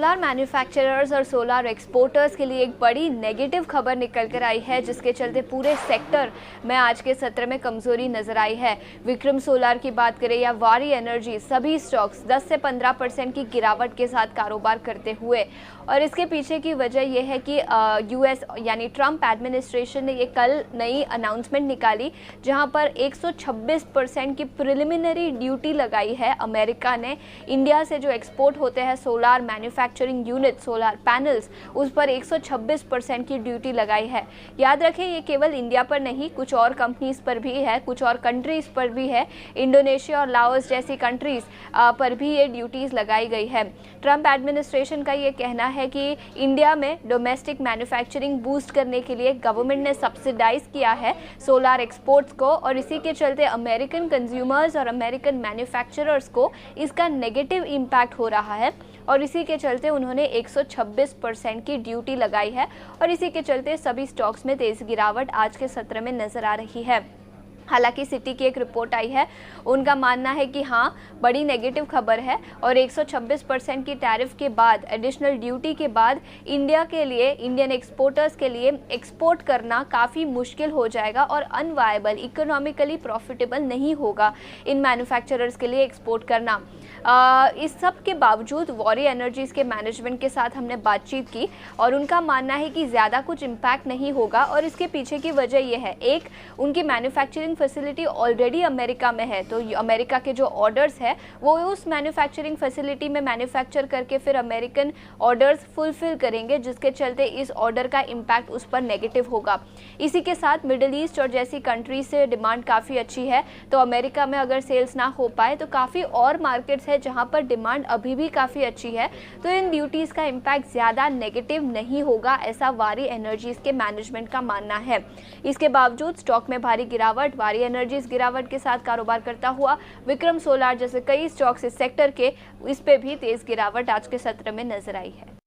Solar manufacturers और solar exporters के लिए एक बड़ी नेगेटिव खबर निकल कर आई है, जिसके चलते पूरे सेक्टर में आज के सत्र में कमजोरी नजर आई है। विक्रम सोलार की बात करें या वारी एनर्जी, सभी स्टॉक्स 10 से 15% की गिरावट के साथ कारोबार करते हुए, और इसके पीछे की वजह यह है कि यूएस यानी ट्रंप एडमिनिस्ट्रेशन ने ये कल नई अनाउंसमेंट निकाली, जहां पर 126% की प्रिलिमिनरी ड्यूटी लगाई है अमेरिका ने। इंडिया से जो एक्सपोर्ट होते हैं solar manufacturing unit, solar panels, उस पर 126% की ड्यूटी लगाई है। याद रखें, ये केवल इंडिया पर नहीं, कुछ और कंपनीज पर भी है, कुछ और कंट्रीज पर भी है। इंडोनेशिया और लाओस जैसी कंट्रीज पर भी ये ड्यूटीज लगाई गई है। ट्रंप एडमिनिस्ट्रेशन का ये कहना है कि इंडिया में डोमेस्टिक मैन्युफैक्चरिंग बूस्ट करने के लिए गवर्नमेंट ने सब्सिडाइज किया है सोलार एक्सपोर्ट्स को, और इसी के चलते अमेरिकन कंज्यूमर्स और अमेरिकन मैन्युफैक्चरर्स को इसका नेगेटिव इम्पैक्ट हो रहा है, और इसी के चलते उन्होंने 126% की ड्यूटी लगाई है, और इसी के चलते सभी स्टॉक्स में तेज गिरावट आज के सत्र में नजर आ रही है। हालांकि सिटी की एक रिपोर्ट आई है, उनका मानना है कि हाँ, बड़ी नेगेटिव खबर है, और 126% की टैरिफ के बाद, एडिशनल ड्यूटी के बाद इंडिया के लिए, इंडियन एक्सपोर्टर्स के लिए एक्सपोर्ट करना काफ़ी मुश्किल हो जाएगा और अनवायबल, इकोनॉमिकली प्रॉफिटेबल नहीं होगा इन मैन्युफैक्चरर्स के लिए एक्सपोर्ट करना। इस सब के बावजूद वारी एनर्जीज़ के मैनेजमेंट के साथ हमने बातचीत की, और उनका मानना है कि ज़्यादा कुछ इम्पैक्ट नहीं होगा, और इसके पीछे की वजह यह है, एक, उनकी मैन्युफैक्चरिंग फैसिलिटी ऑलरेडी अमेरिका में है, तो अमेरिका के जो ऑर्डर्स है वो उस मैन्युफैक्चरिंग फैसिलिटी में मैन्युफैक्चर करके फिर अमेरिकन ऑर्डर्स फुलफिल करेंगे, जिसके चलते इस ऑर्डर का इम्पैक्ट उस पर नेगेटिव होगा। इसी के साथ मिडिल ईस्ट और जैसी कंट्रीज से डिमांड काफ़ी अच्छी है, तो अमेरिका में अगर सेल्स ना हो पाए तो काफ़ी और मार्केट्स है जहां पर डिमांड अभी भी काफ़ी अच्छी है, तो इन ड्यूटीज़ का इम्पैक्ट ज़्यादा नेगेटिव नहीं होगा, ऐसा वारी एनर्जीज़ के मैनेजमेंट का मानना है। इसके बावजूद स्टॉक में भारी गिरावट, वारी एनर्जीज गिरावट के साथ कारोबार करता हुआ, विक्रम सोलार जैसे कई स्टॉक्स इस सेक्टर के, इस पे भी तेज गिरावट आज के सत्र में नजर आई है।